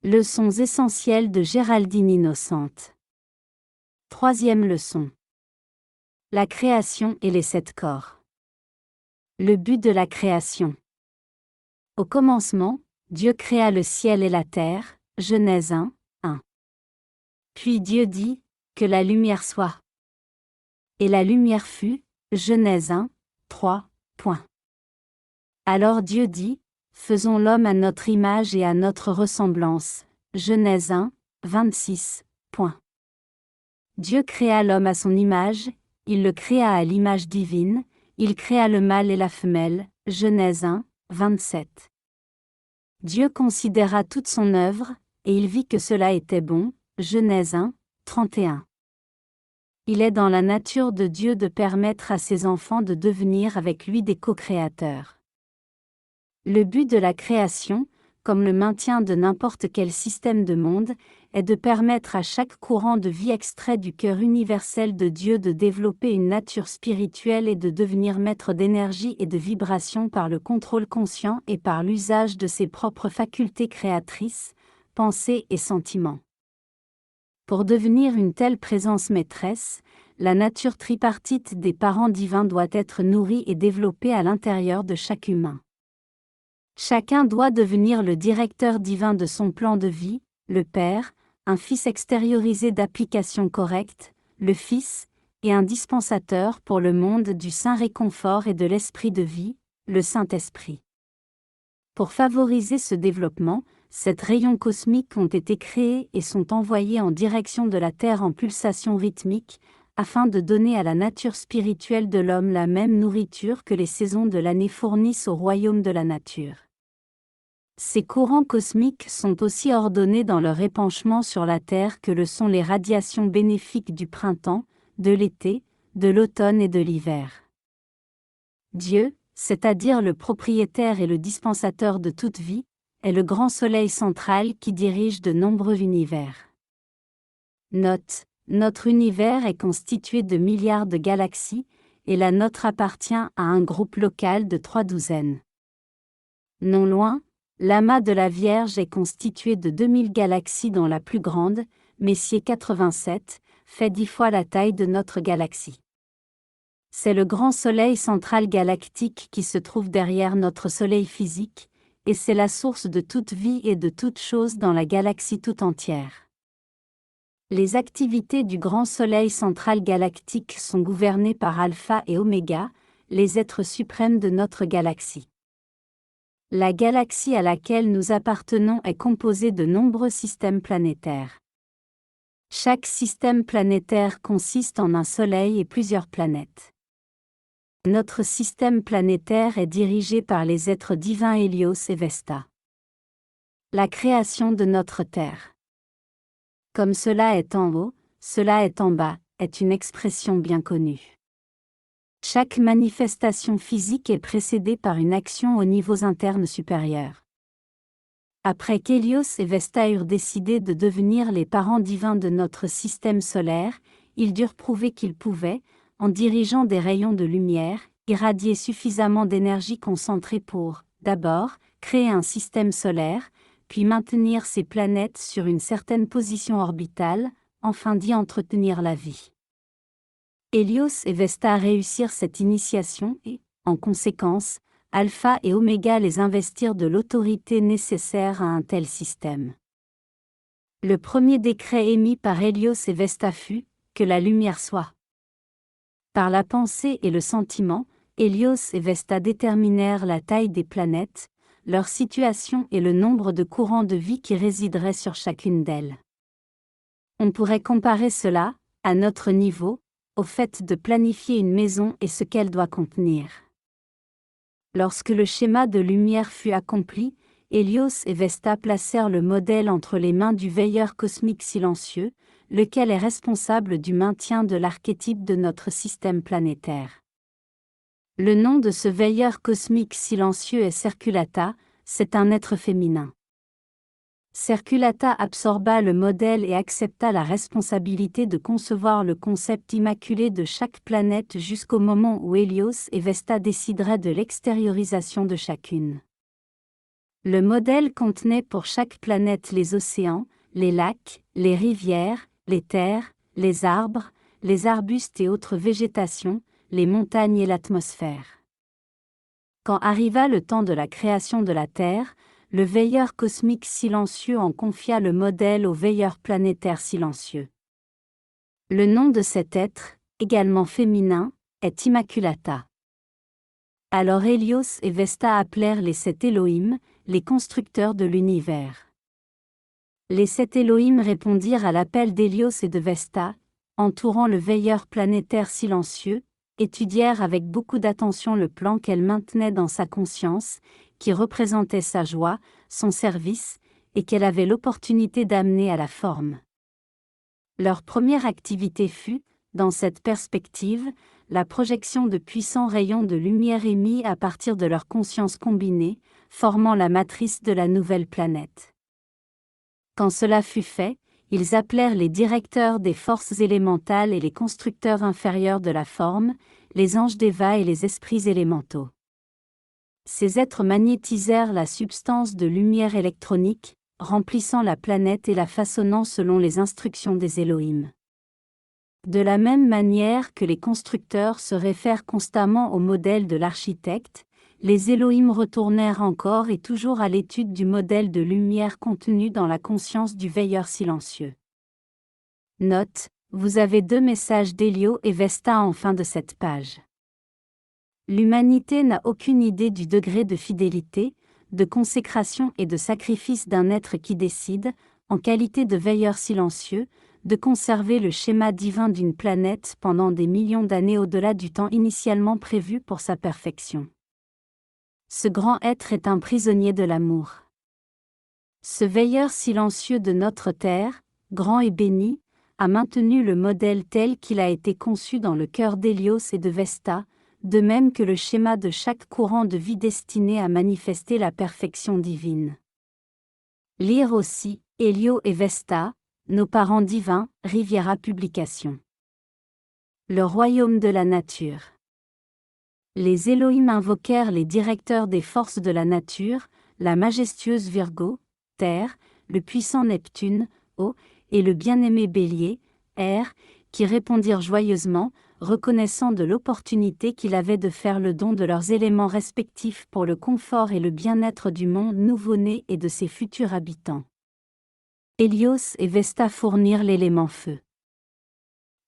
Leçons essentielles de Géraldine Innocente. Troisième leçon. La création et les 7 corps. Le but de la création. Au commencement, Dieu créa le ciel et la terre, Genèse 1, 1. Puis Dieu dit, que la lumière soit. Et la lumière fut, Genèse 1, 3, point. Alors Dieu dit, faisons l'homme à notre image et à notre ressemblance, Genèse 1, 26, point. Dieu créa l'homme à son image, il le créa à l'image divine, il créa le mâle et la femelle, Genèse 1, 27. Dieu considéra toute son œuvre, et il vit que cela était bon, Genèse 1, 31. Il est dans la nature de Dieu de permettre à ses enfants de devenir avec lui des co-créateurs. Le but de la création, comme le maintien de n'importe quel système de monde, est de permettre à chaque courant de vie extrait du cœur universel de Dieu de développer une nature spirituelle et de devenir maître d'énergie et de vibration par le contrôle conscient et par l'usage de ses propres facultés créatrices, pensées et sentiments. Pour devenir une telle présence maîtresse, la nature tripartite des parents divins doit être nourrie et développée à l'intérieur de chaque humain. Chacun doit devenir le directeur divin de son plan de vie, le Père, un Fils extériorisé d'application correcte, le Fils, et un dispensateur pour le monde du saint réconfort et de l'esprit de vie, le Saint-Esprit. Pour favoriser ce développement, 7 rayons cosmiques ont été créés et sont envoyés en direction de la Terre en pulsations rythmiques, afin de donner à la nature spirituelle de l'homme la même nourriture que les saisons de l'année fournissent au royaume de la nature. Ces courants cosmiques sont aussi ordonnés dans leur épanchement sur la Terre que le sont les radiations bénéfiques du printemps, de l'été, de l'automne et de l'hiver. Dieu, c'est-à-dire le propriétaire et le dispensateur de toute vie, est le grand soleil central qui dirige de nombreux univers. Note, notre univers est constitué de milliards de galaxies, et la nôtre appartient à un groupe local de 3 douzaines. Non loin, l'amas de la Vierge est constitué de 2000 galaxies dont la plus grande, Messier 87, fait 10 fois la taille de notre galaxie. C'est le grand soleil central galactique qui se trouve derrière notre soleil physique, et c'est la source de toute vie et de toute chose dans la galaxie tout entière. Les activités du grand soleil central galactique sont gouvernées par Alpha et Oméga, les êtres suprêmes de notre galaxie. La galaxie à laquelle nous appartenons est composée de nombreux systèmes planétaires. Chaque système planétaire consiste en un soleil et plusieurs planètes. Notre système planétaire est dirigé par les êtres divins Hélios et Vesta. La création de notre Terre. Comme cela est en haut, cela est en bas, est une expression bien connue. Chaque manifestation physique est précédée par une action aux niveaux internes supérieurs. Après qu'Hélios et Vesta eurent décidé de devenir les parents divins de notre système solaire, ils durent prouver qu'ils pouvaient, en dirigeant des rayons de lumière, irradier suffisamment d'énergie concentrée pour, d'abord, créer un système solaire, puis maintenir ces planètes sur une certaine position orbitale, enfin d'y entretenir la vie. Hélios et Vesta réussirent cette initiation et, en conséquence, Alpha et Oméga les investirent de l'autorité nécessaire à un tel système. Le premier décret émis par Hélios et Vesta fut « que la lumière soit ». Par la pensée et le sentiment, Hélios et Vesta déterminèrent la taille des planètes, leur situation et le nombre de courants de vie qui résideraient sur chacune d'elles. On pourrait comparer cela, à notre niveau, au fait de planifier une maison et ce qu'elle doit contenir. Lorsque le schéma de lumière fut accompli, Hélios et Vesta placèrent le modèle entre les mains du veilleur cosmique silencieux, lequel est responsable du maintien de l'archétype de notre système planétaire. Le nom de ce veilleur cosmique silencieux est Circulata, c'est un être féminin. Circulata absorba le modèle et accepta la responsabilité de concevoir le concept immaculé de chaque planète jusqu'au moment où Hélios et Vesta décideraient de l'extériorisation de chacune. Le modèle contenait pour chaque planète les océans, les lacs, les rivières, les terres, les arbres, les arbustes et autres végétations, les montagnes et l'atmosphère. Quand arriva le temps de la création de la Terre, le veilleur cosmique silencieux en confia le modèle au veilleur planétaire silencieux. Le nom de cet être, également féminin, est Immaculata. Alors Hélios et Vesta appelèrent les 7 Elohim, les constructeurs de l'univers. Les 7 Elohim répondirent à l'appel d'Hélios et de Vesta, entourant le veilleur planétaire silencieux, étudièrent avec beaucoup d'attention le plan qu'elle maintenait dans sa conscience, qui représentait sa joie, son service, et qu'elle avait l'opportunité d'amener à la forme. Leur première activité fut, dans cette perspective, la projection de puissants rayons de lumière émis à partir de leur conscience combinée, formant la matrice de la nouvelle planète. Quand cela fut fait, ils appelèrent les directeurs des forces élémentales et les constructeurs inférieurs de la forme, les anges d'Eva et les esprits élémentaux. Ces êtres magnétisèrent la substance de lumière électronique, remplissant la planète et la façonnant selon les instructions des Elohim. De la même manière que les constructeurs se réfèrent constamment au modèle de l'architecte, les Elohim retournèrent encore et toujours à l'étude du modèle de lumière contenu dans la conscience du veilleur silencieux. Note, vous avez 2 messages d'Hélio et Vesta en fin de cette page. L'humanité n'a aucune idée du degré de fidélité, de consécration et de sacrifice d'un être qui décide, en qualité de veilleur silencieux, de conserver le schéma divin d'une planète pendant des millions d'années au-delà du temps initialement prévu pour sa perfection. Ce grand être est un prisonnier de l'amour. Ce veilleur silencieux de notre terre, grand et béni, a maintenu le modèle tel qu'il a été conçu dans le cœur d'Hélios et de Vesta, de même que le schéma de chaque courant de vie destiné à manifester la perfection divine. Lire aussi, Hélio et Vesta, nos parents divins, Riviera Publications. Le royaume de la nature. Les Elohim invoquèrent les directeurs des forces de la nature, la majestueuse Virgo, Terre, le puissant Neptune, Eau, et le bien-aimé Bélier, Air, qui répondirent joyeusement, reconnaissant de l'opportunité qu'il avait de faire le don de leurs éléments respectifs pour le confort et le bien-être du monde nouveau-né et de ses futurs habitants. Hélios et Vesta fournirent l'élément feu.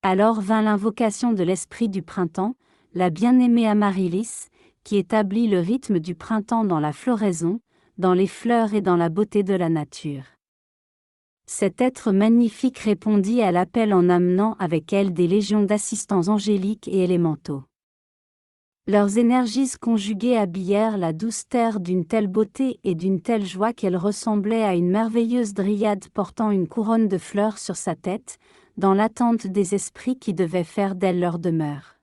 Alors vint l'invocation de l'esprit du printemps, la bien-aimée Amaryllis, qui établit le rythme du printemps dans la floraison, dans les fleurs et dans la beauté de la nature. Cet être magnifique répondit à l'appel en amenant avec elle des légions d'assistants angéliques et élémentaux. Leurs énergies conjuguées habillèrent la douce terre d'une telle beauté et d'une telle joie qu'elle ressemblait à une merveilleuse dryade portant une couronne de fleurs sur sa tête, dans l'attente des esprits qui devaient faire d'elle leur demeure.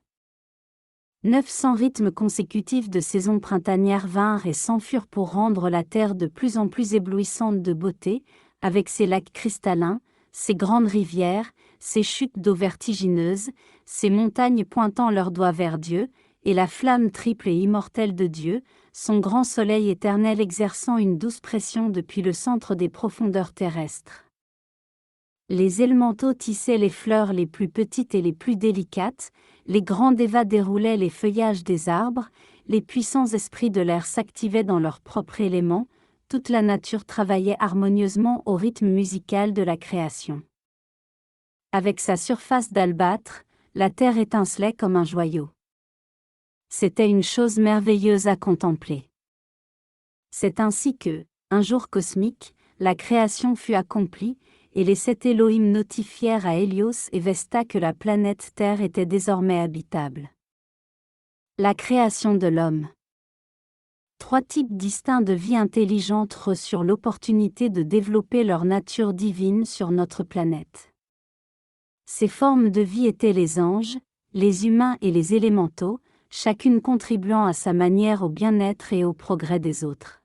900 rythmes consécutifs de saisons printanières vinrent et s'enfuirent pour rendre la terre de plus en plus éblouissante de beauté, avec ses lacs cristallins, ses grandes rivières, ses chutes d'eau vertigineuses, ses montagnes pointant leurs doigts vers Dieu, et la flamme triple et immortelle de Dieu, son grand soleil éternel exerçant une douce pression depuis le centre des profondeurs terrestres. Les élémentaux tissaient les fleurs les plus petites et les plus délicates, les grands dévas déroulaient les feuillages des arbres, les puissants esprits de l'air s'activaient dans leur propre élément, toute la nature travaillait harmonieusement au rythme musical de la création. Avec sa surface d'albâtre, la terre étincelait comme un joyau. C'était une chose merveilleuse à contempler. C'est ainsi que, un jour cosmique, la création fut accomplie, et les 7 Elohim notifièrent à Hélios et Vesta que la planète Terre était désormais habitable. La création de l'homme. 3 types distincts de vie intelligente reçurent l'opportunité de développer leur nature divine sur notre planète. Ces formes de vie étaient les anges, les humains et les élémentaux, chacune contribuant à sa manière au bien-être et au progrès des autres.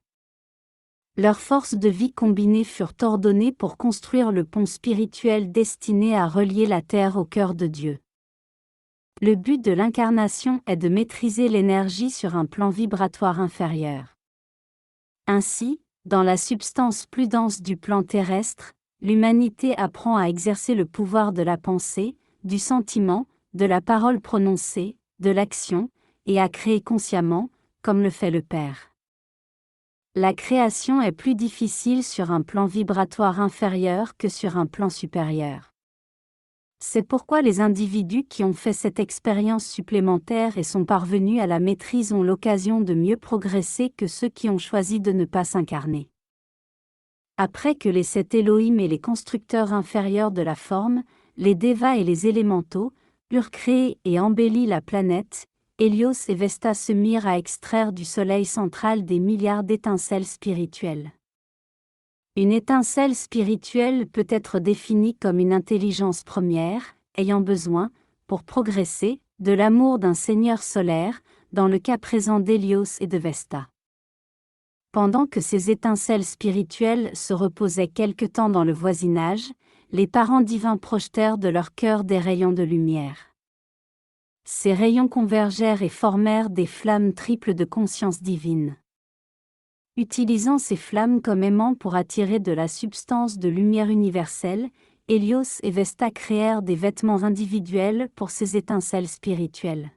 Leurs forces de vie combinées furent ordonnées pour construire le pont spirituel destiné à relier la terre au cœur de Dieu. Le but de l'incarnation est de maîtriser l'énergie sur un plan vibratoire inférieur. Ainsi, Dans la substance plus dense du plan terrestre, l'humanité apprend à exercer le pouvoir de la pensée, du sentiment, de la parole prononcée, de l'action, et à créer consciemment, comme le fait le Père. La création est plus difficile sur un plan vibratoire inférieur que sur un plan supérieur. C'est pourquoi les individus qui ont fait cette expérience supplémentaire et sont parvenus à la maîtrise ont l'occasion de mieux progresser que ceux qui ont choisi de ne pas s'incarner. Après que les 7 Elohim et les constructeurs inférieurs de la forme, les Devas et les élémentaux, eurent créé et embelli la planète, Hélios et Vesta se mirent à extraire du soleil central des milliards d'étincelles spirituelles. Une étincelle spirituelle peut être définie comme une intelligence première, ayant besoin, pour progresser, de l'amour d'un seigneur solaire, dans le cas présent d'Hélios et de Vesta. Pendant que ces étincelles spirituelles se reposaient quelque temps dans le voisinage, les parents divins projetèrent de leur cœur des rayons de lumière. Ces rayons convergèrent et formèrent des flammes triples de conscience divine. Utilisant ces flammes comme aimants pour attirer de la substance de lumière universelle, Hélios et Vesta créèrent des vêtements individuels pour ces étincelles spirituelles.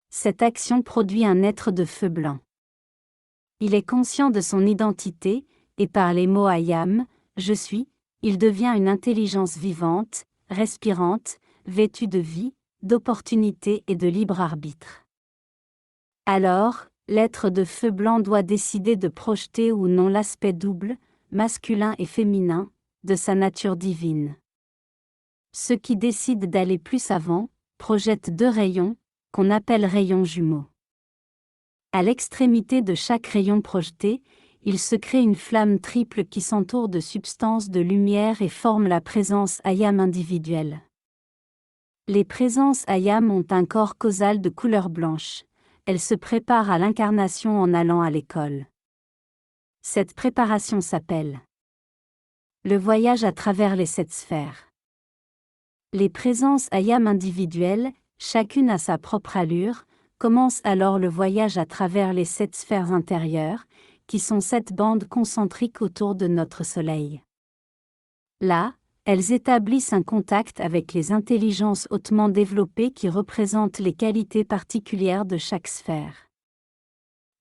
Cette action produit un être de feu blanc. Il est conscient de son identité, et par les mots Ayam, je suis, il devient une intelligence vivante, respirante, vêtue de vie, d'opportunité et de libre arbitre. Alors, l'être de feu blanc doit décider de projeter ou non l'aspect double, masculin et féminin, de sa nature divine. Ceux qui décident d'aller plus avant, projettent 2 rayons, qu'on appelle rayons jumeaux. À l'extrémité de chaque rayon projeté, il se crée une flamme triple qui s'entoure de substances de lumière et forme la présence Ayam individuelle. Les présences Ayam ont un corps causal de couleur blanche. Elles se préparent à l'incarnation en allant à l'école. Cette préparation s'appelle le voyage à travers les 7 sphères. Les présences Ayam individuelles, chacune à sa propre allure, commencent alors le voyage à travers les 7 sphères intérieures, qui sont 7 bandes concentriques autour de notre Soleil. Là, elles établissent un contact avec les intelligences hautement développées qui représentent les qualités particulières de chaque sphère.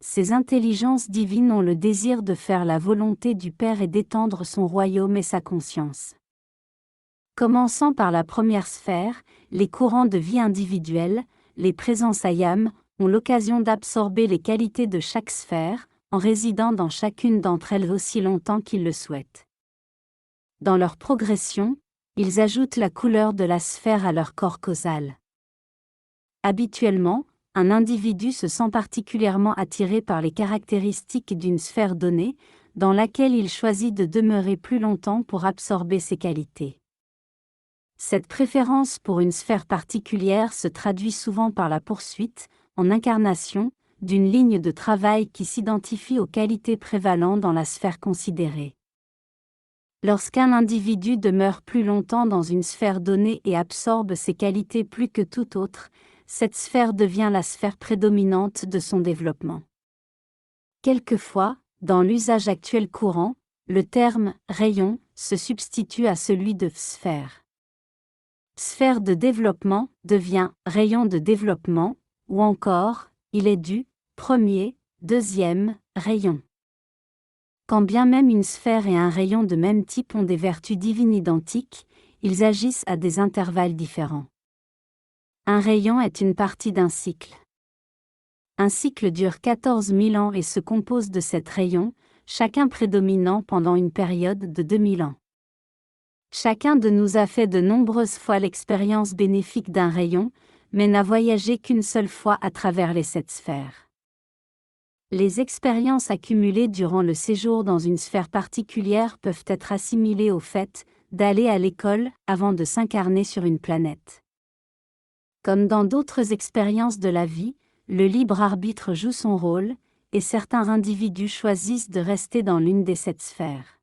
Ces intelligences divines ont le désir de faire la volonté du Père et d'étendre son royaume et sa conscience. Commençant par la première sphère, les courants de vie individuels, les présences Ayam, ont l'occasion d'absorber les qualités de chaque sphère, en résidant dans chacune d'entre elles aussi longtemps qu'ils le souhaitent. Dans leur progression, ils ajoutent la couleur de la sphère à leur corps causal. Habituellement, un individu se sent particulièrement attiré par les caractéristiques d'une sphère donnée, dans laquelle il choisit de demeurer plus longtemps pour absorber ses qualités. Cette préférence pour une sphère particulière se traduit souvent par la poursuite, en incarnation, d'une ligne de travail qui s'identifie aux qualités prévalant dans la sphère considérée. Lorsqu'un individu demeure plus longtemps dans une sphère donnée et absorbe ses qualités plus que toute autre, cette sphère devient la sphère prédominante de son développement. Quelquefois, dans l'usage actuel courant, le terme « rayon » se substitue à celui de « sphère ». Sphère de développement devient « rayon de développement » ou encore « il est du premier, deuxième rayon ». Quand bien même une sphère et un rayon de même type ont des vertus divines identiques, ils agissent à des intervalles différents. Un rayon est une partie d'un cycle. Un cycle dure 14 000 ans et se compose de 7 rayons, chacun prédominant pendant une période de 2000 ans. Chacun de nous a fait de nombreuses fois l'expérience bénéfique d'un rayon, mais n'a voyagé qu'une seule fois à travers les 7 sphères. Les expériences accumulées durant le séjour dans une sphère particulière peuvent être assimilées au fait d'aller à l'école avant de s'incarner sur une planète. Comme dans d'autres expériences de la vie, le libre arbitre joue son rôle, et certains individus choisissent de rester dans l'une des 7 sphères.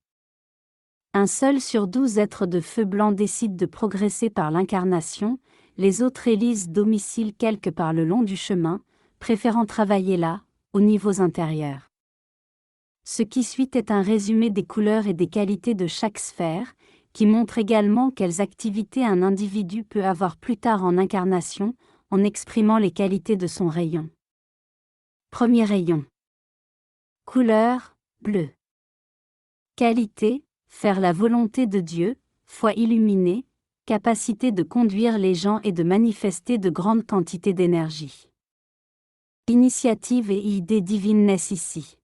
Un seul sur 12 êtres de feu blanc décide de progresser par l'incarnation, les autres élisent domicile quelque part le long du chemin, préférant travailler là, aux niveaux intérieurs. Ce qui suit est un résumé des couleurs et des qualités de chaque sphère, qui montre également quelles activités un individu peut avoir plus tard en incarnation, en exprimant les qualités de son rayon. Premier rayon. Couleur, bleu. Qualité, faire la volonté de Dieu, foi illuminée, capacité de conduire les gens et de manifester de grandes quantités d'énergie. Initiative et idée divine naissent ici.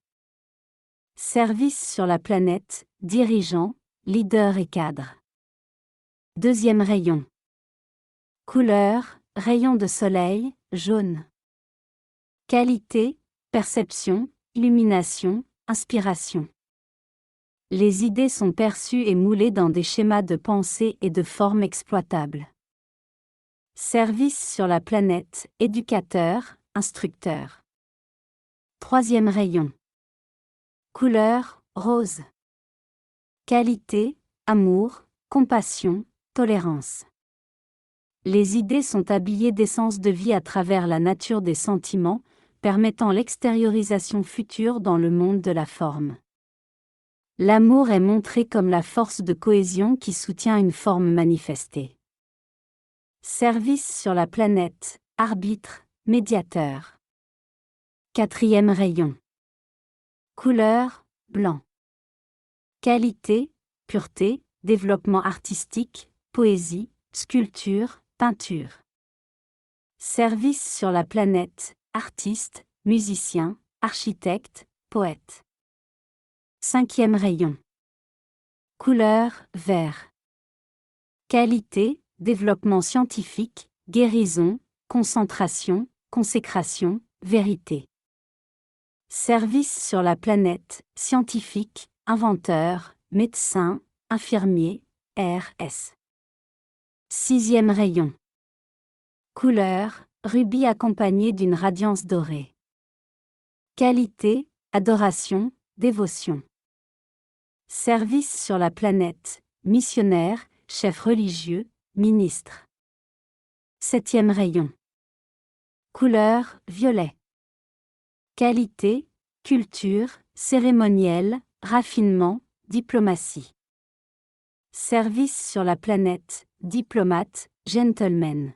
Service sur la planète, dirigeant, leader et cadre. Deuxième rayon. Couleur, rayon de soleil, jaune. Qualité, perception, illumination, inspiration. Les idées sont perçues et moulées dans des schémas de pensée et de formes exploitables. Service sur la planète, éducateur, instructeur. Troisième rayon. Couleur, rose. Qualité, amour, compassion, tolérance. Les idées sont habillées d'essence de vie à travers la nature des sentiments, permettant l'extériorisation future dans le monde de la forme. L'amour est montré comme la force de cohésion qui soutient une forme manifestée. Service sur la planète, arbitre, médiateur. Quatrième rayon. Couleur, blanc. Qualité, pureté, développement artistique, poésie, sculpture, peinture. Service sur la planète, artiste, musicien, architecte, poète. Cinquième rayon. Couleur, vert. Qualité, développement scientifique, guérison, concentration, consécration, vérité. Service sur la planète, scientifique, inventeur, médecin, infirmier, RS. Sixième rayon. Couleur, rubis accompagné d'une radiance dorée. Qualité, adoration, dévotion. Service sur la planète, missionnaire, chef religieux, ministre. Septième rayon. Couleur, violet. Qualité, culture, cérémoniel, raffinement, diplomatie. Service sur la planète, diplomate, gentleman.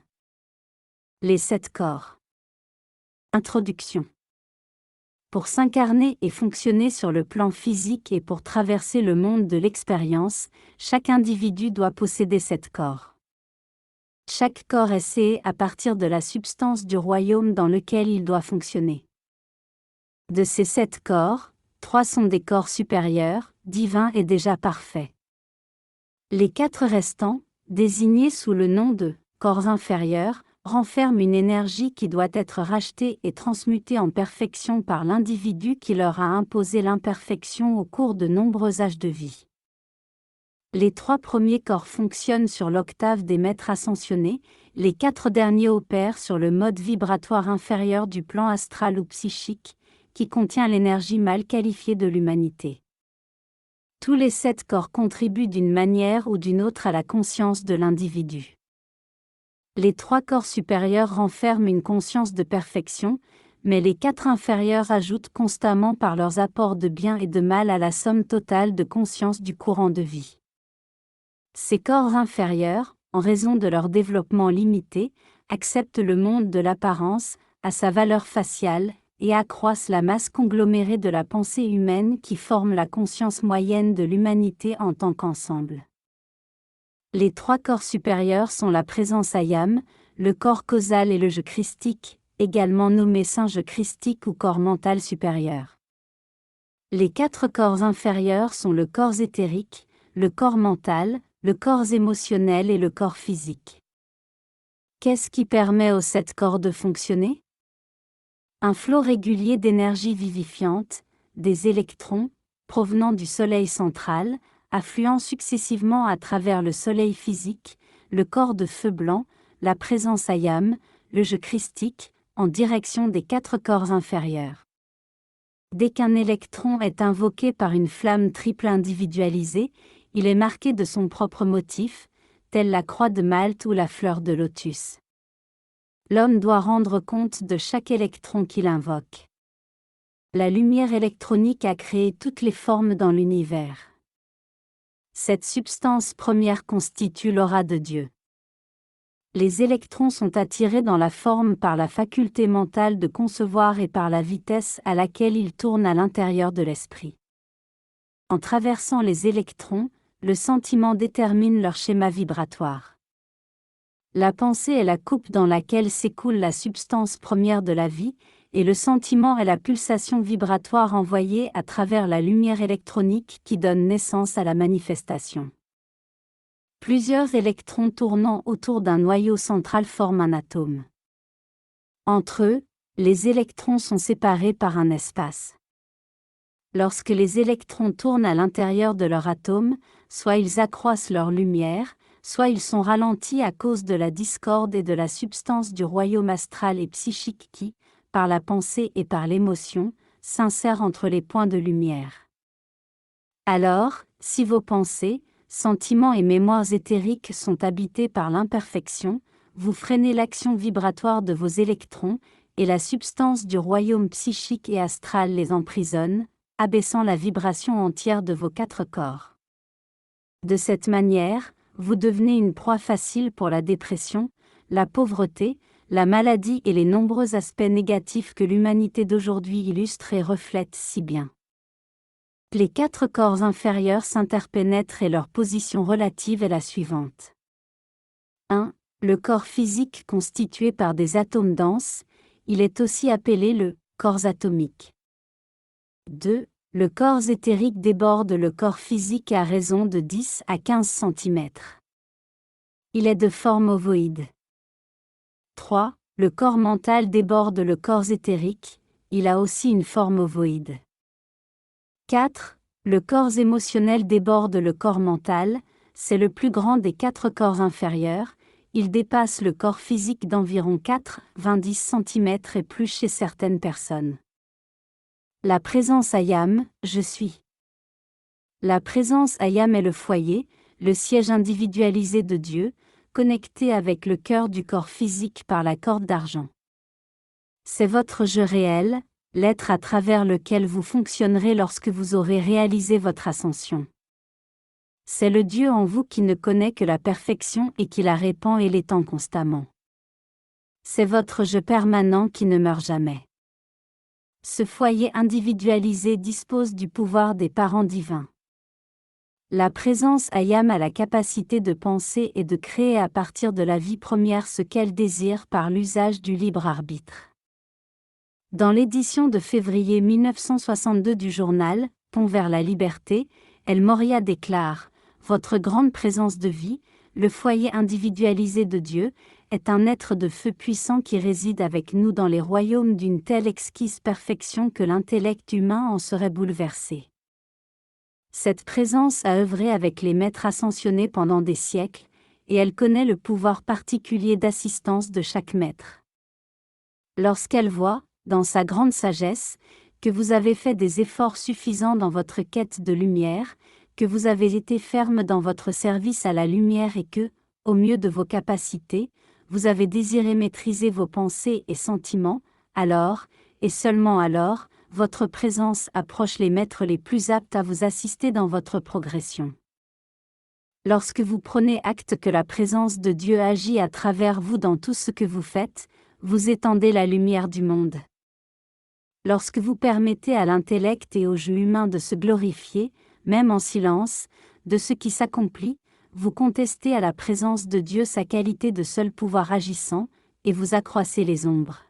Les 7 corps. Introduction. Pour s'incarner et fonctionner sur le plan physique et pour traverser le monde de l'expérience, chaque individu doit posséder 7 corps. Chaque corps est créé à partir de la substance du royaume dans lequel il doit fonctionner. De ces 7 corps, 3 sont des corps supérieurs, divins et déjà parfaits. Les 4 restants, désignés sous le nom de corps inférieurs, renferment une énergie qui doit être rachetée et transmutée en perfection par l'individu qui leur a imposé l'imperfection au cours de nombreux âges de vie. Les 3 premiers corps fonctionnent sur l'octave des maîtres ascensionnés, les 4 derniers opèrent sur le mode vibratoire inférieur du plan astral ou psychique, qui contient l'énergie mal qualifiée de l'humanité. Tous les 7 corps contribuent d'une manière ou d'une autre à la conscience de l'individu. Les 3 corps supérieurs renferment une conscience de perfection, mais les 4 inférieurs ajoutent constamment par leurs apports de bien et de mal à la somme totale de conscience du courant de vie. Ces corps inférieurs, en raison de leur développement limité, acceptent le monde de l'apparence, à sa valeur faciale, et accroissent la masse conglomérée de la pensée humaine qui forme la conscience moyenne de l'humanité en tant qu'ensemble. Les 3 corps supérieurs sont la présence ayam, le corps causal et le je christique, également nommé Saint-Je christique ou corps mental supérieur. Les 4 corps inférieurs sont le corps éthérique, le corps mental, le corps émotionnel et le corps physique. Qu'est-ce qui permet aux 7 corps de fonctionner ? Un flot régulier d'énergie vivifiante, des électrons, provenant du Soleil central, affluant successivement à travers le Soleil physique, le corps de feu blanc, la présence ayam, le je christique, en direction des 4 corps inférieurs. Dès qu'un électron est invoqué par une flamme triple individualisée, il est marqué de son propre motif, telle la croix de Malte ou la fleur de lotus. L'homme doit rendre compte de chaque électron qu'il invoque. La lumière électronique a créé toutes les formes dans l'univers. Cette substance première constitue l'aura de Dieu. Les électrons sont attirés dans la forme par la faculté mentale de concevoir et par la vitesse à laquelle ils tournent à l'intérieur de l'esprit. En traversant les électrons, le sentiment détermine leur schéma vibratoire. La pensée est la coupe dans laquelle s'écoule la substance première de la vie, et le sentiment est la pulsation vibratoire envoyée à travers la lumière électronique qui donne naissance à la manifestation. Plusieurs électrons tournant autour d'un noyau central forment un atome. Entre eux, les électrons sont séparés par un espace. Lorsque les électrons tournent à l'intérieur de leur atome, soit ils accroissent leur lumière, soit ils sont ralentis à cause de la discorde et de la substance du royaume astral et psychique qui, par la pensée et par l'émotion, s'insère entre les points de lumière. Alors, si vos pensées, sentiments et mémoires éthériques sont habités par l'imperfection, vous freinez l'action vibratoire de vos électrons, et la substance du royaume psychique et astral les emprisonne, abaissant la vibration entière de vos 4 corps. De cette manière, vous devenez une proie facile pour la dépression, la pauvreté, la maladie et les nombreux aspects négatifs que l'humanité d'aujourd'hui illustre et reflète si bien. Les 4 corps inférieurs s'interpénètrent et leur position relative est la suivante. 1. Le corps physique constitué par des atomes denses, il est aussi appelé le corps atomique. 2. Le corps éthérique déborde le corps physique à raison de 10 à 15 cm. Il est de forme ovoïde. 3. Le corps mental déborde le corps éthérique, il a aussi une forme ovoïde. 4. Le corps émotionnel déborde le corps mental, c'est le plus grand des 4 corps inférieurs, il dépasse le corps physique d'environ 4-20 cm et plus chez certaines personnes. La présence Ayam, je suis. La présence Ayam est le foyer, le siège individualisé de Dieu, connecté avec le cœur du corps physique par la corde d'argent. C'est votre je réel, l'être à travers lequel vous fonctionnerez lorsque vous aurez réalisé votre ascension. C'est le Dieu en vous qui ne connaît que la perfection et qui la répand et l'étend constamment. C'est votre je permanent qui ne meurt jamais. Ce foyer individualisé dispose du pouvoir des parents divins. La présence Ayam a la capacité de penser et de créer à partir de la vie première ce qu'elle désire par l'usage du libre arbitre. Dans l'édition de février 1962 du journal Pont vers la liberté, El Moria déclare « Votre grande présence de vie, le foyer individualisé de Dieu, est un être de feu puissant qui réside avec nous dans les royaumes d'une telle exquise perfection que l'intellect humain en serait bouleversé. » Cette présence a œuvré avec les maîtres ascensionnés pendant des siècles, et elle connaît le pouvoir particulier d'assistance de chaque maître. Lorsqu'elle voit, dans sa grande sagesse, que vous avez fait des efforts suffisants dans votre quête de lumière, que vous avez été ferme dans votre service à la lumière et que, au mieux de vos capacités, vous avez désiré maîtriser vos pensées et sentiments, alors, et seulement alors, votre présence approche les maîtres les plus aptes à vous assister dans votre progression. Lorsque vous prenez acte que la présence de Dieu agit à travers vous dans tout ce que vous faites, vous étendez la lumière du monde. Lorsque vous permettez à l'intellect et au jeu humain de se glorifier, même en silence, de ce qui s'accomplit, vous contestez à la présence de Dieu sa qualité de seul pouvoir agissant, et vous accroissez les ombres.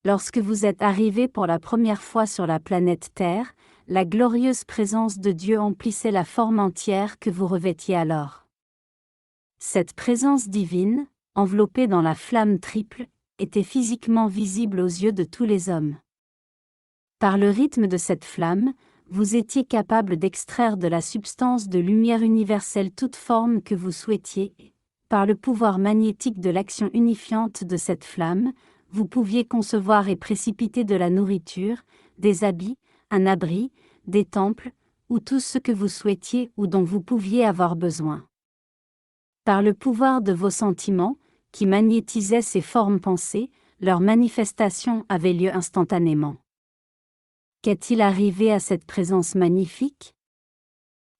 Lorsque vous êtes arrivé pour la première fois sur la planète Terre, la glorieuse présence de Dieu emplissait la forme entière que vous revêtiez alors. Cette présence divine, enveloppée dans la flamme triple, était physiquement visible aux yeux de tous les hommes. Par le rythme de cette flamme, vous étiez capable d'extraire de la substance de lumière universelle toute forme que vous souhaitiez, et, par le pouvoir magnétique de l'action unifiante de cette flamme, vous pouviez concevoir et précipiter de la nourriture, des habits, un abri, des temples, ou tout ce que vous souhaitiez ou dont vous pouviez avoir besoin. Par le pouvoir de vos sentiments, qui magnétisaient ces formes pensées, leur manifestation avait lieu instantanément. Qu'est-il arrivé à cette présence magnifique?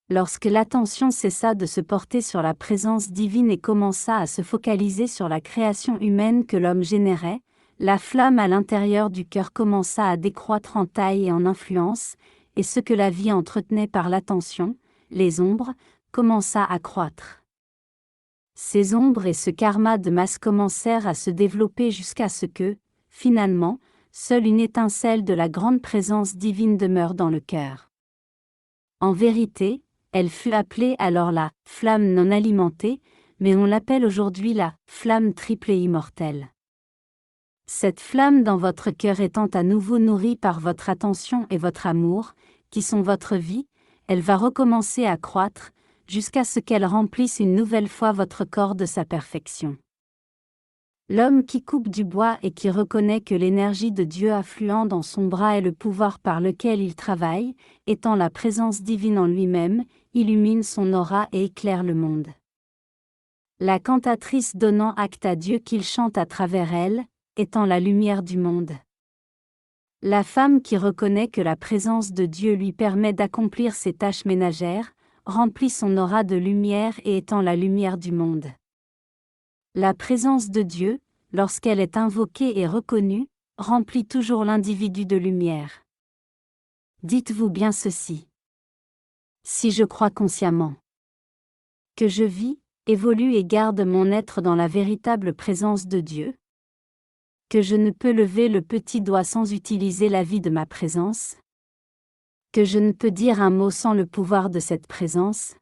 Lorsque l'attention cessa de se porter sur la présence divine et commença à se focaliser sur la création humaine que l'homme générait, la flamme à l'intérieur du cœur commença à décroître en taille et en influence, et ce que la vie entretenait par l'attention, les ombres, commença à croître. Ces ombres et ce karma de masse commencèrent à se développer jusqu'à ce que, finalement, seule une étincelle de la grande présence divine demeure dans le cœur. En vérité, elle fut appelée alors la « flamme non alimentée », mais on l'appelle aujourd'hui la « flamme triple et immortelle ». Cette flamme dans votre cœur étant à nouveau nourrie par votre attention et votre amour, qui sont votre vie, elle va recommencer à croître, jusqu'à ce qu'elle remplisse une nouvelle fois votre corps de sa perfection. L'homme qui coupe du bois et qui reconnaît que l'énergie de Dieu affluent dans son bras est le pouvoir par lequel il travaille, étant la présence divine en lui-même, illumine son aura et éclaire le monde. La cantatrice donnant acte à Dieu qu'il chante à travers elle, étant la lumière du monde. La femme qui reconnaît que la présence de Dieu lui permet d'accomplir ses tâches ménagères, remplit son aura de lumière et étant la lumière du monde. La présence de Dieu, lorsqu'elle est invoquée et reconnue, remplit toujours l'individu de lumière. Dites-vous bien ceci. Si je crois consciemment que je vis, évolue et garde mon être dans la véritable présence de Dieu, que je ne peux lever le petit doigt sans utiliser la vie de ma présence, que je ne peux dire un mot sans le pouvoir de cette présence,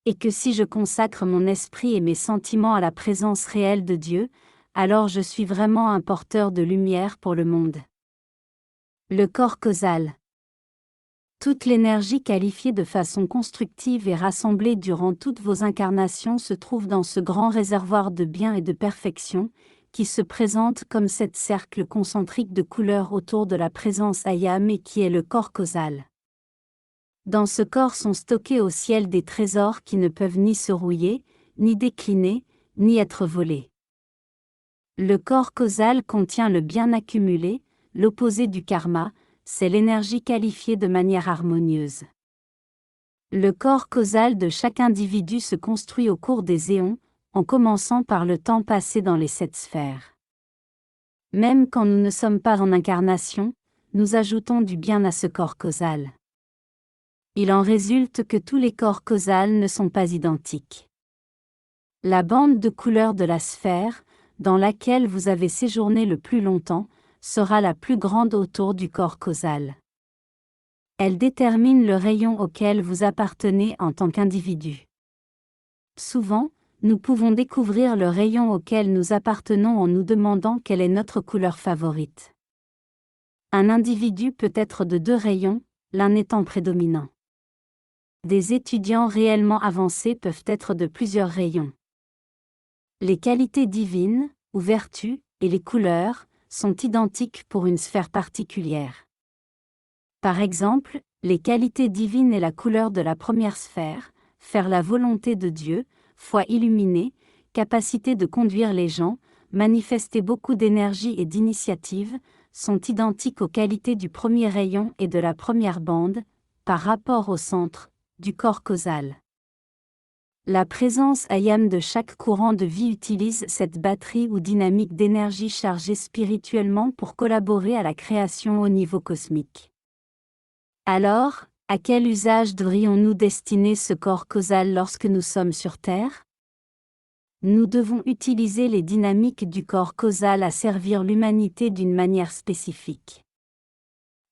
et que si je consacre mon esprit et mes sentiments à la présence réelle de Dieu, alors je suis vraiment un porteur de lumière pour le monde. Le corps causal. Toute l'énergie qualifiée de façon constructive et rassemblée durant toutes vos incarnations se trouve dans ce grand réservoir de bien et de perfection, qui se présente comme cet cercle concentrique de couleurs autour de la présence Ayam et qui est le corps causal. Dans ce corps sont stockés au ciel des trésors qui ne peuvent ni se rouiller, ni décliner, ni être volés. Le corps causal contient le bien accumulé, l'opposé du karma, c'est l'énergie qualifiée de manière harmonieuse. Le corps causal de chaque individu se construit au cours des éons, en commençant par le temps passé dans les 7 sphères. Même quand nous ne sommes pas en incarnation, nous ajoutons du bien à ce corps causal. Il en résulte que tous les corps causals ne sont pas identiques. La bande de couleur de la sphère, dans laquelle vous avez séjourné le plus longtemps, sera la plus grande autour du corps causal. Elle détermine le rayon auquel vous appartenez en tant qu'individu. Souvent, nous pouvons découvrir le rayon auquel nous appartenons en nous demandant quelle est notre couleur favorite. Un individu peut être de 2 rayons, l'un étant prédominant. Des étudiants réellement avancés peuvent être de plusieurs rayons. Les qualités divines, ou vertus, et les couleurs, sont identiques pour une sphère particulière. Par exemple, les qualités divines et la couleur de la première sphère, faire la volonté de Dieu, foi illuminée, capacité de conduire les gens, manifester beaucoup d'énergie et d'initiative, sont identiques aux qualités du premier rayon et de la première bande, par rapport au centre, du corps causal. La présence Ayam de chaque courant de vie utilise cette batterie ou dynamique d'énergie chargée spirituellement pour collaborer à la création au niveau cosmique. Alors, à quel usage devrions-nous destiner ce corps causal lorsque nous sommes sur Terre? Nous devons utiliser les dynamiques du corps causal à servir l'humanité d'une manière spécifique.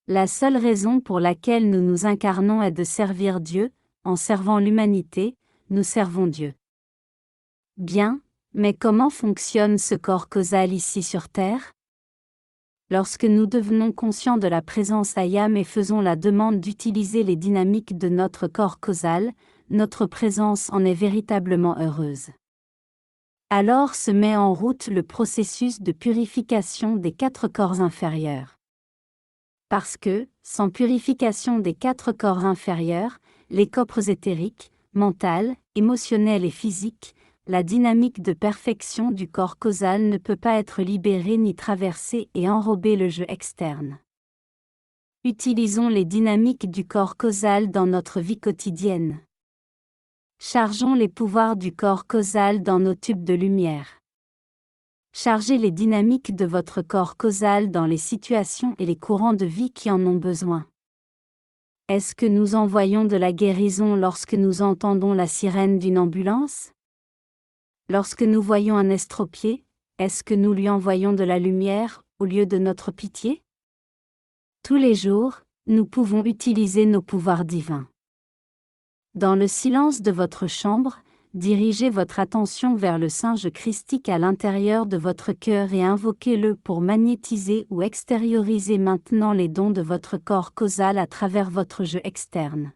La seule raison pour laquelle nous nous incarnons est de servir Dieu, en servant l'humanité, nous servons Dieu. Bien, mais comment fonctionne ce corps causal ici sur Terre? Lorsque nous devenons conscients de la présence Ayam et faisons la demande d'utiliser les dynamiques de notre corps causal, notre présence en est véritablement heureuse. Alors se met en route le processus de purification des 4 corps inférieurs. Parce que, sans purification des 4 corps inférieurs, les corps éthériques, mental, émotionnel et physique, la dynamique de perfection du corps causal ne peut pas être libérée ni traversée et enrober le jeu externe. Utilisons les dynamiques du corps causal dans notre vie quotidienne. Chargeons les pouvoirs du corps causal dans nos tubes de lumière. Chargez les dynamiques de votre corps causal dans les situations et les courants de vie qui en ont besoin. Est-ce que nous envoyons de la guérison lorsque nous entendons la sirène d'une ambulance? Lorsque nous voyons un estropié, est-ce que nous lui envoyons de la lumière au lieu de notre pitié? Tous les jours, nous pouvons utiliser nos pouvoirs divins. Dans le silence de votre chambre, dirigez votre attention vers le singe christique à l'intérieur de votre cœur et invoquez-le pour magnétiser ou extérioriser maintenant les dons de votre corps causal à travers votre jeu externe.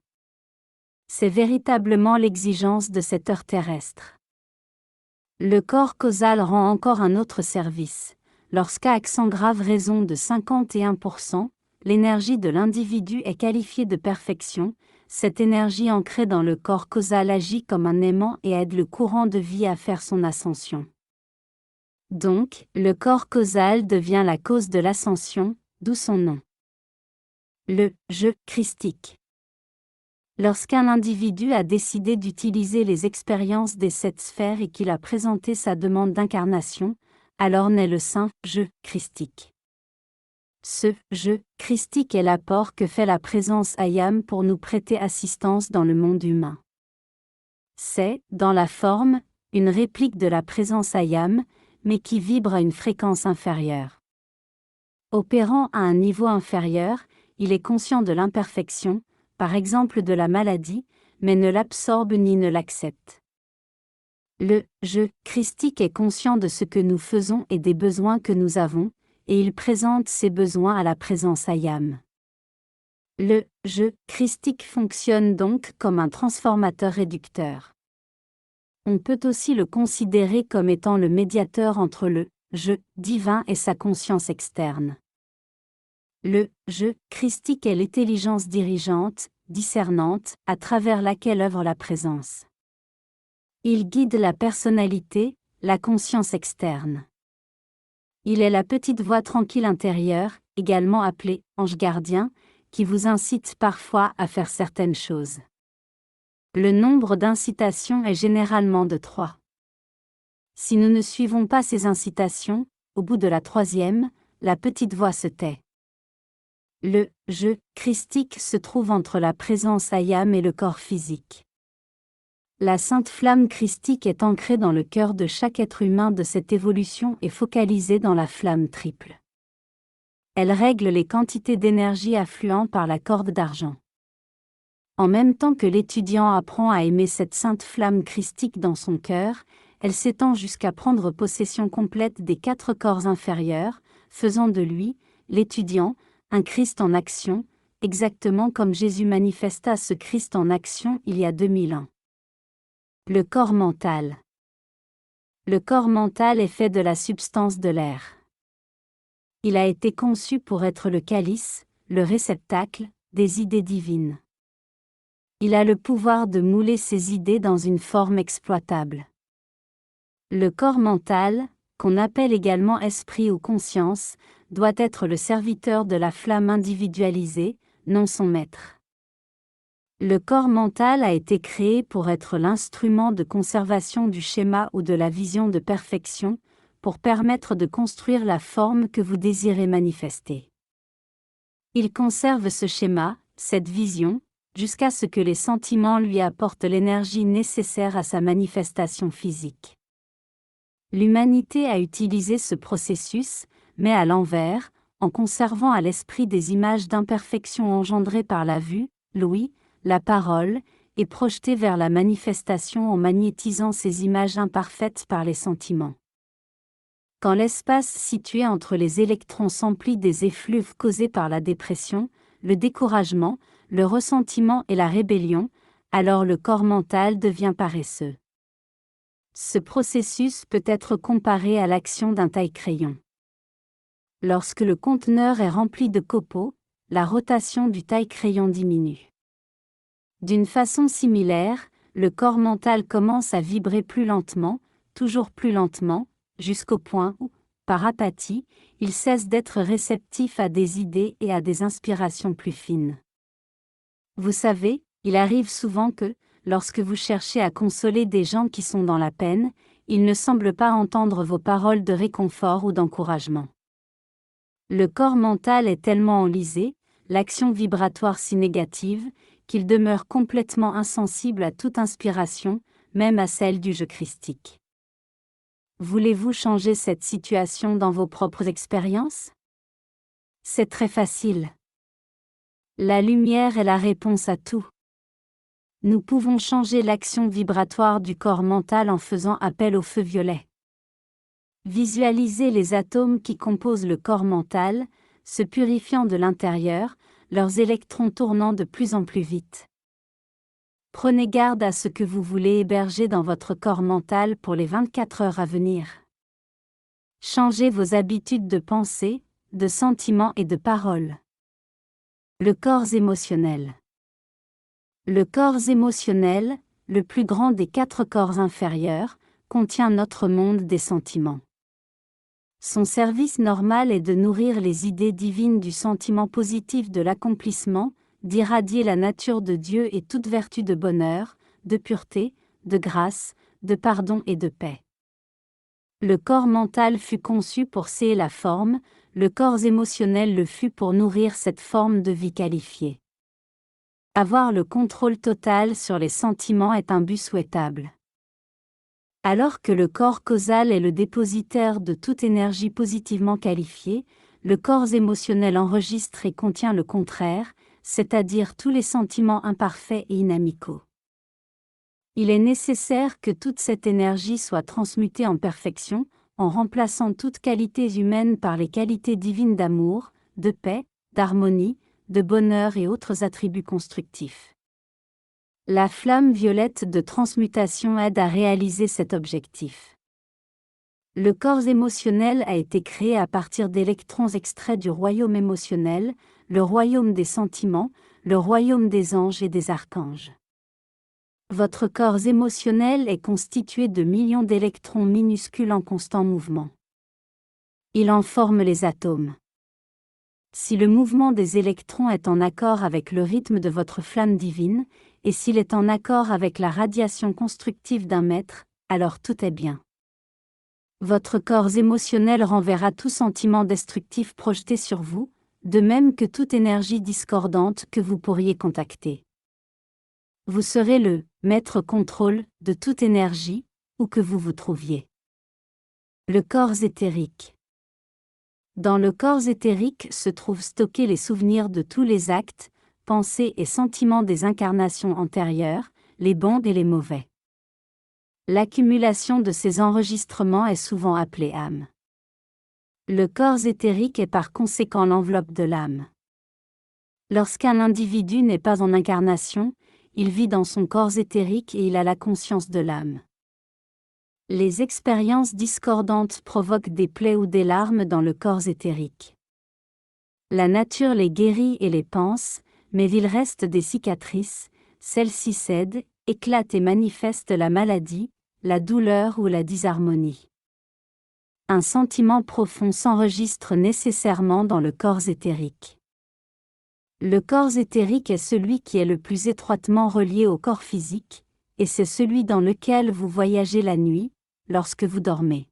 C'est véritablement l'exigence de cette heure terrestre. Le corps causal rend encore un autre service. Lorsqu'à accent grave raison de 51%, l'énergie de l'individu est qualifiée de perfection, cette énergie ancrée dans le corps causal agit comme un aimant et aide le courant de vie à faire son ascension. Donc, le corps causal devient la cause de l'ascension, d'où son nom. Le « je » christique. Lorsqu'un individu a décidé d'utiliser les expériences des 7 sphères et qu'il a présenté sa demande d'incarnation, alors naît le saint « je » christique. Ce « je » christique est l'apport que fait la présence Ayam pour nous prêter assistance dans le monde humain. C'est, dans la forme, une réplique de la présence Ayam, mais qui vibre à une fréquence inférieure. Opérant à un niveau inférieur, il est conscient de l'imperfection, par exemple de la maladie, mais ne l'absorbe ni ne l'accepte. Le « je » christique est conscient de ce que nous faisons et des besoins que nous avons, et il présente ses besoins à la présence Ayam. Le « je » christique fonctionne donc comme un transformateur réducteur. On peut aussi le considérer comme étant le médiateur entre le « je » divin et sa conscience externe. Le « je » christique est l'intelligence dirigeante, discernante, à travers laquelle œuvre la présence. Il guide la personnalité, la conscience externe. Il est la petite voix tranquille intérieure, également appelée « ange gardien », qui vous incite parfois à faire certaines choses. Le nombre d'incitations est généralement de 3. Si nous ne suivons pas ces incitations, au bout de la 3e, la petite voix se tait. Le « je » christique se trouve entre la présence Ayam et le corps physique. La sainte flamme christique est ancrée dans le cœur de chaque être humain de cette évolution et focalisée dans la flamme triple. Elle règle les quantités d'énergie affluant par la corde d'argent. En même temps que l'étudiant apprend à aimer cette sainte flamme christique dans son cœur, elle s'étend jusqu'à prendre possession complète des 4 corps inférieurs, faisant de lui, l'étudiant, un Christ en action, exactement comme Jésus manifesta ce Christ en action il y a 2000 ans. Le corps mental. Le corps mental est fait de la substance de l'air. Il a été conçu pour être le calice, le réceptacle, des idées divines. Il a le pouvoir de mouler ces idées dans une forme exploitable. Le corps mental, qu'on appelle également esprit ou conscience, doit être le serviteur de la flamme individualisée, non son maître. Le corps mental a été créé pour être l'instrument de conservation du schéma ou de la vision de perfection, pour permettre de construire la forme que vous désirez manifester. Il conserve ce schéma, cette vision, jusqu'à ce que les sentiments lui apportent l'énergie nécessaire à sa manifestation physique. L'humanité a utilisé ce processus, mais à l'envers, en conservant à l'esprit des images d'imperfection engendrées par la vue, l'ouïe, la parole, et projetées vers la manifestation en magnétisant ces images imparfaites par les sentiments. Quand l'espace situé entre les électrons s'emplit des effluves causés par la dépression, le découragement, le ressentiment et la rébellion, alors le corps mental devient paresseux. Ce processus peut être comparé à l'action d'un taille-crayon. Lorsque le conteneur est rempli de copeaux, la rotation du taille-crayon diminue. D'une façon similaire, le corps mental commence à vibrer plus lentement, toujours plus lentement, jusqu'au point où, par apathie, il cesse d'être réceptif à des idées et à des inspirations plus fines. Vous savez, il arrive souvent que, lorsque vous cherchez à consoler des gens qui sont dans la peine, ils ne semblent pas entendre vos paroles de réconfort ou d'encouragement. Le corps mental est tellement enlisé, l'action vibratoire si négative, qu'il demeure complètement insensible à toute inspiration, même à celle du jeu christique. Voulez-vous changer cette situation dans vos propres expériences? C'est très facile. La lumière est la réponse à tout. Nous pouvons changer l'action vibratoire du corps mental en faisant appel au feu violet. Visualisez les atomes qui composent le corps mental, se purifiant de l'intérieur, leurs électrons tournant de plus en plus vite. Prenez garde à ce que vous voulez héberger dans votre corps mental pour les 24 heures à venir. Changez vos habitudes de pensée, de sentiments et de paroles. Le corps émotionnel. Le corps émotionnel, le plus grand des 4 corps inférieurs, contient notre monde des sentiments. Son service normal est de nourrir les idées divines du sentiment positif de l'accomplissement, d'irradier la nature de Dieu et toute vertu de bonheur, de pureté, de grâce, de pardon et de paix. Le corps mental fut conçu pour sceller la forme, le corps émotionnel le fut pour nourrir cette forme de vie qualifiée. Avoir le contrôle total sur les sentiments est un but souhaitable. Alors que le corps causal est le dépositaire de toute énergie positivement qualifiée, le corps émotionnel enregistre et contient le contraire, c'est-à-dire tous les sentiments imparfaits et inamicaux. Il est nécessaire que toute cette énergie soit transmutée en perfection, en remplaçant toutes qualités humaines par les qualités divines d'amour, de paix, d'harmonie, de bonheur et autres attributs constructifs. La flamme violette de transmutation aide à réaliser cet objectif. Le corps émotionnel a été créé à partir d'électrons extraits du royaume émotionnel, le royaume des sentiments, le royaume des anges et des archanges. Votre corps émotionnel est constitué de millions d'électrons minuscules en constant mouvement. Il en forme les atomes. Si le mouvement des électrons est en accord avec le rythme de votre flamme divine, et s'il est en accord avec la radiation constructive d'un maître, alors tout est bien. Votre corps émotionnel renverra tout sentiment destructif projeté sur vous, de même que toute énergie discordante que vous pourriez contacter. Vous serez le maître contrôle de toute énergie, où que vous vous trouviez. Le corps éthérique. Dans le corps éthérique se trouvent stockés les souvenirs de tous les actes, pensées et sentiments des incarnations antérieures, les bons et les mauvais. L'accumulation de ces enregistrements est souvent appelée âme. Le corps éthérique est par conséquent l'enveloppe de l'âme. Lorsqu'un individu n'est pas en incarnation, il vit dans son corps éthérique et il a la conscience de l'âme. Les expériences discordantes provoquent des plaies ou des larmes dans le corps éthérique. La nature les guérit et les panse, mais il reste des cicatrices, celles-ci cèdent, éclatent et manifestent la maladie, la douleur ou la disharmonie. Un sentiment profond s'enregistre nécessairement dans le corps éthérique. Le corps éthérique est celui qui est le plus étroitement relié au corps physique, et c'est celui dans lequel vous voyagez la nuit, lorsque vous dormez.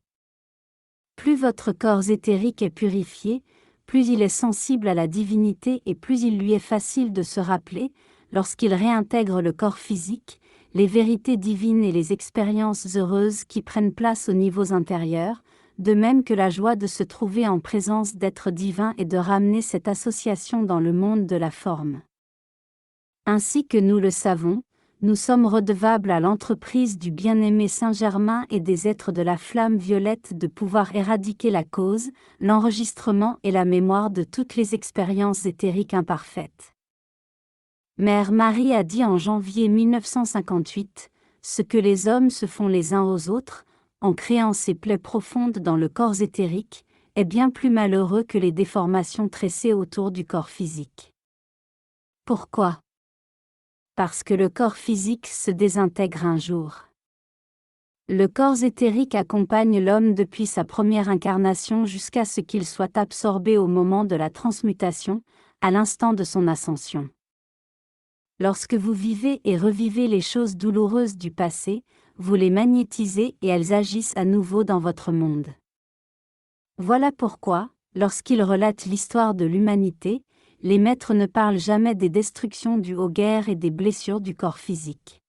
Plus votre corps éthérique est purifié, plus il est sensible à la divinité et plus il lui est facile de se rappeler, lorsqu'il réintègre le corps physique, les vérités divines et les expériences heureuses qui prennent place aux niveaux intérieurs, de même que la joie de se trouver en présence d'êtres divins et de ramener cette association dans le monde de la forme. Ainsi que nous le savons, nous sommes redevables à l'entreprise du bien-aimé Saint-Germain et des êtres de la flamme violette de pouvoir éradiquer la cause, l'enregistrement et la mémoire de toutes les expériences éthériques imparfaites. Mère Marie a dit en janvier 1958, « Ce que les hommes se font les uns aux autres, en créant ces plaies profondes dans le corps éthérique, est bien plus malheureux que les déformations tressées autour du corps physique. » Pourquoi? Parce que le corps physique se désintègre un jour. Le corps éthérique accompagne l'homme depuis sa première incarnation jusqu'à ce qu'il soit absorbé au moment de la transmutation, à l'instant de son ascension. Lorsque vous vivez et revivez les choses douloureuses du passé, vous les magnétisez et elles agissent à nouveau dans votre monde. Voilà pourquoi, lorsqu'ils relatent l'histoire de l'humanité, les maîtres ne parlent jamais des destructions dues aux guerres et des blessures du corps physique.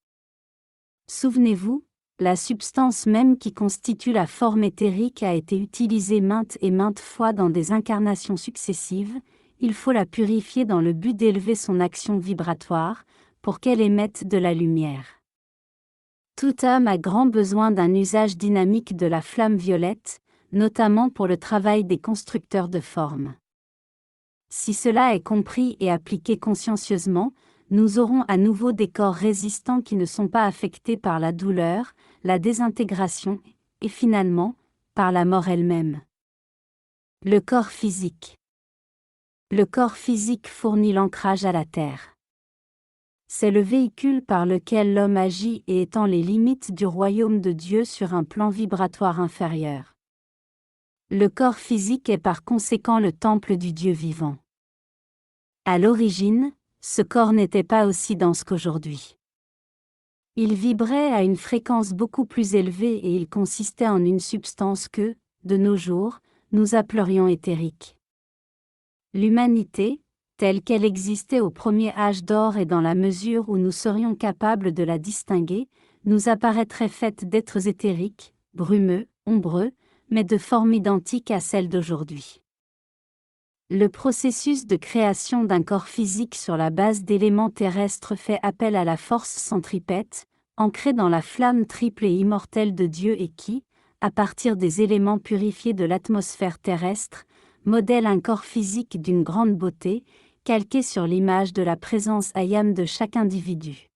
Souvenez-vous, la substance même qui constitue la forme éthérique a été utilisée maintes et maintes fois dans des incarnations successives, il faut la purifier dans le but d'élever son action vibratoire, pour qu'elle émette de la lumière. Tout homme a grand besoin d'un usage dynamique de la flamme violette, notamment pour le travail des constructeurs de formes. Si cela est compris et appliqué consciencieusement, nous aurons à nouveau des corps résistants qui ne sont pas affectés par la douleur, la désintégration, et finalement, par la mort elle-même. Le corps physique. Le corps physique fournit l'ancrage à la terre. C'est le véhicule par lequel l'homme agit et étend les limites du royaume de Dieu sur un plan vibratoire inférieur. Le corps physique est par conséquent le temple du Dieu vivant. À l'origine, ce corps n'était pas aussi dense qu'aujourd'hui. Il vibrait à une fréquence beaucoup plus élevée et il consistait en une substance que, de nos jours, nous appellerions éthérique. L'humanité, telle qu'elle existait au premier âge d'or et dans la mesure où nous serions capables de la distinguer, nous apparaîtrait faite d'êtres éthériques, brumeux, ombreux, mais de forme identique à celle d'aujourd'hui. Le processus de création d'un corps physique sur la base d'éléments terrestres fait appel à la force centripète, ancrée dans la flamme triple et immortelle de Dieu et qui, à partir des éléments purifiés de l'atmosphère terrestre, modèle un corps physique d'une grande beauté, calqué sur l'image de la présence ayam de chaque individu.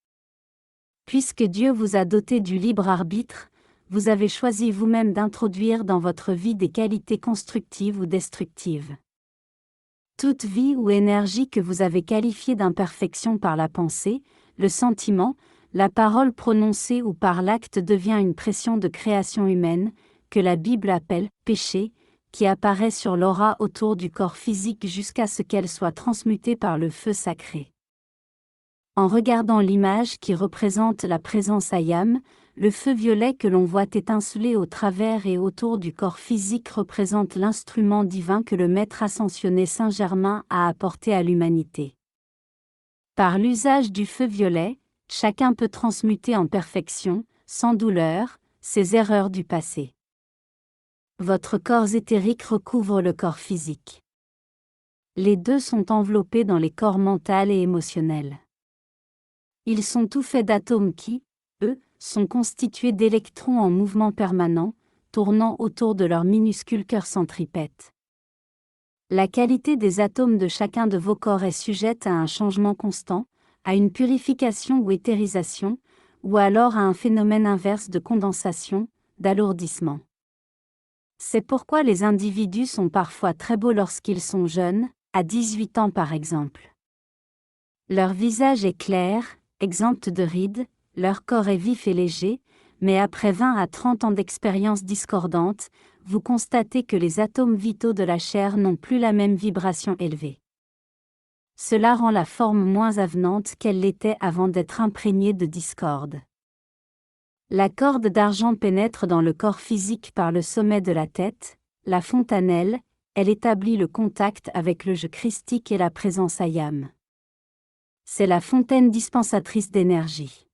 Puisque Dieu vous a doté du libre arbitre, vous avez choisi vous-même d'introduire dans votre vie des qualités constructives ou destructives. Toute vie ou énergie que vous avez qualifiée d'imperfection par la pensée, le sentiment, la parole prononcée ou par l'acte devient une pression de création humaine, que la Bible appelle « péché », qui apparaît sur l'aura autour du corps physique jusqu'à ce qu'elle soit transmutée par le feu sacré. En regardant l'image qui représente la présence ayam, le feu violet que l'on voit étinceler au travers et autour du corps physique représente l'instrument divin que le Maître ascensionné Saint-Germain a apporté à l'humanité. Par l'usage du feu violet, chacun peut transmuter en perfection, sans douleur, ses erreurs du passé. Votre corps éthérique recouvre le corps physique. Les deux sont enveloppés dans les corps mental et émotionnel. Ils sont tout faits d'atomes qui, eux, sont constitués d'électrons en mouvement permanent, tournant autour de leur minuscule cœur centripète. La qualité des atomes de chacun de vos corps est sujette à un changement constant, à une purification ou éthérisation, ou alors à un phénomène inverse de condensation, d'alourdissement. C'est pourquoi les individus sont parfois très beaux lorsqu'ils sont jeunes, à 18 ans par exemple. Leur visage est clair, exempt de rides, leur corps est vif et léger, mais après 20 à 30 ans d'expérience discordante, vous constatez que les atomes vitaux de la chair n'ont plus la même vibration élevée. Cela rend la forme moins avenante qu'elle l'était avant d'être imprégnée de discorde. La corde d'argent pénètre dans le corps physique par le sommet de la tête, la fontanelle, elle établit le contact avec le je christique et la présence ayam. C'est la fontaine dispensatrice d'énergie.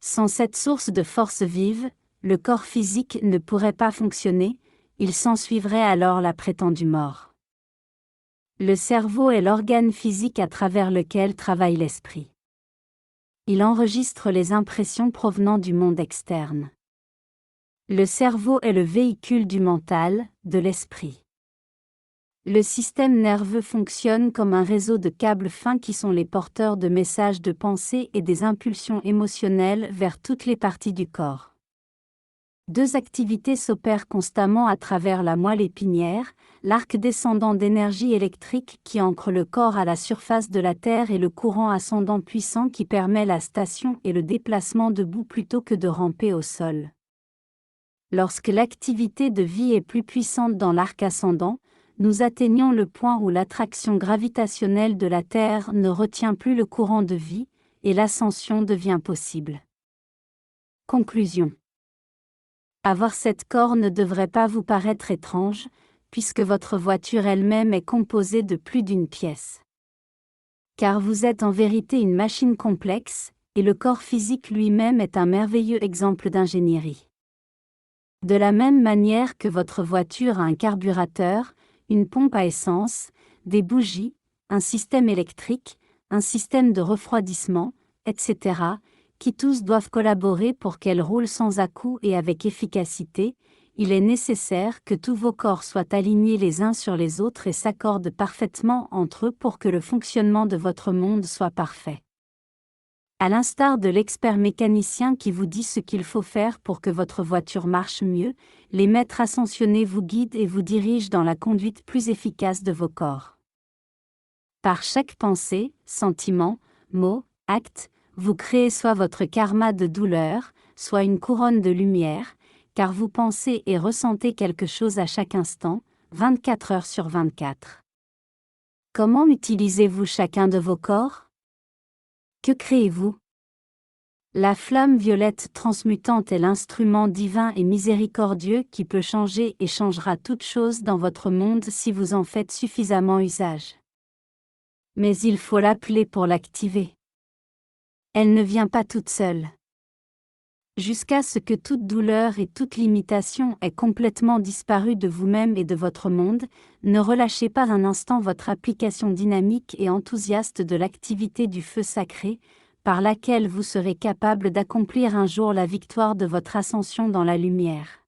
Sans cette source de force vive, le corps physique ne pourrait pas fonctionner, il s'ensuivrait alors la prétendue mort. Le cerveau est l'organe physique à travers lequel travaille l'esprit. Il enregistre les impressions provenant du monde externe. Le cerveau est le véhicule du mental, de l'esprit. Le système nerveux fonctionne comme un réseau de câbles fins qui sont les porteurs de messages de pensée et des impulsions émotionnelles vers toutes les parties du corps. Deux activités s'opèrent constamment à travers la moelle épinière, l'arc descendant d'énergie électrique qui ancre le corps à la surface de la Terre et le courant ascendant puissant qui permet la station et le déplacement debout plutôt que de ramper au sol. Lorsque l'activité de vie est plus puissante dans l'arc ascendant, nous atteignons le point où l'attraction gravitationnelle de la Terre ne retient plus le courant de vie, et l'ascension devient possible. Conclusion. Avoir cette corps ne devrait pas vous paraître étrange, puisque votre voiture elle-même est composée de plus d'une pièce. Car vous êtes en vérité une machine complexe, et le corps physique lui-même est un merveilleux exemple d'ingénierie. De la même manière que votre voiture a un carburateur, une pompe à essence, des bougies, un système électrique, un système de refroidissement, etc., qui tous doivent collaborer pour qu'elle roule sans à-coups et avec efficacité, il est nécessaire que tous vos corps soient alignés les uns sur les autres et s'accordent parfaitement entre eux pour que le fonctionnement de votre monde soit parfait. À l'instar de l'expert mécanicien qui vous dit ce qu'il faut faire pour que votre voiture marche mieux, les maîtres ascensionnés vous guident et vous dirigent dans la conduite plus efficace de vos corps. Par chaque pensée, sentiment, mot, acte, vous créez soit votre karma de douleur, soit une couronne de lumière, car vous pensez et ressentez quelque chose à chaque instant, 24 heures sur 24. Comment utilisez-vous chacun de vos corps? Que créez-vous? La flamme violette transmutante est l'instrument divin et miséricordieux qui peut changer et changera toute chose dans votre monde si vous en faites suffisamment usage. Mais il faut l'appeler pour l'activer. Elle ne vient pas toute seule. Jusqu'à ce que toute douleur et toute limitation aient complètement disparu de vous-même et de votre monde, ne relâchez pas un instant votre application dynamique et enthousiaste de l'activité du feu sacré, par laquelle vous serez capable d'accomplir un jour la victoire de votre ascension dans la lumière.